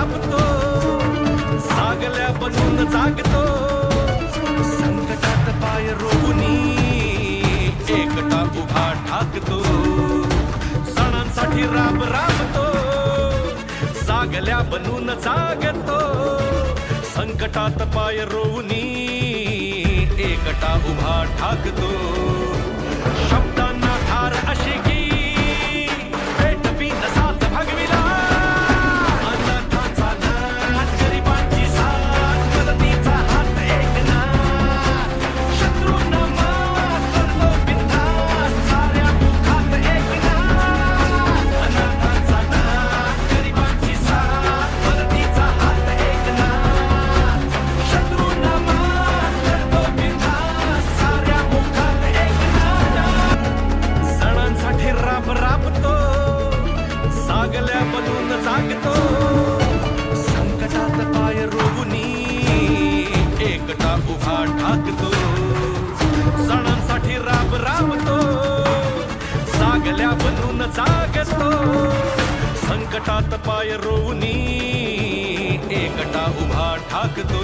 राबतो, सागल्या बनून जागतो, संकटात पाय रोवणी एकटा उभा ठाकतो, सणांसाठी राब राबतो, सागल्या बनून जागतो, संकटात पाय रोवणी एकटा उभा ठाकतो. शब्दांना धार अशी की पेटवी साथ भगविला, अनाथांचा नाथ, गरिबांची साथ, मदतीचा हात एकनाथ, शत्रूंना मात करतो बिनधास्त, साऱ्या दुःखात एकनाथ. अनाथांचा नाथ, गरिबांची साथ, मदतीचा हात एकनाथ, शत्रूंना मात करतो बिनधास्त, साऱ्या दुःखात एकनाथ. सणांसाठी राब राबतो, सागल्या बनून जागतो, संकटात पाय रोवणी एकटा उभा ठाकतो, सणांसाठी राब राबतो, सागल्या बनून जागतो, संकटात पाय रोवणी एकटा उभा ठाकतो.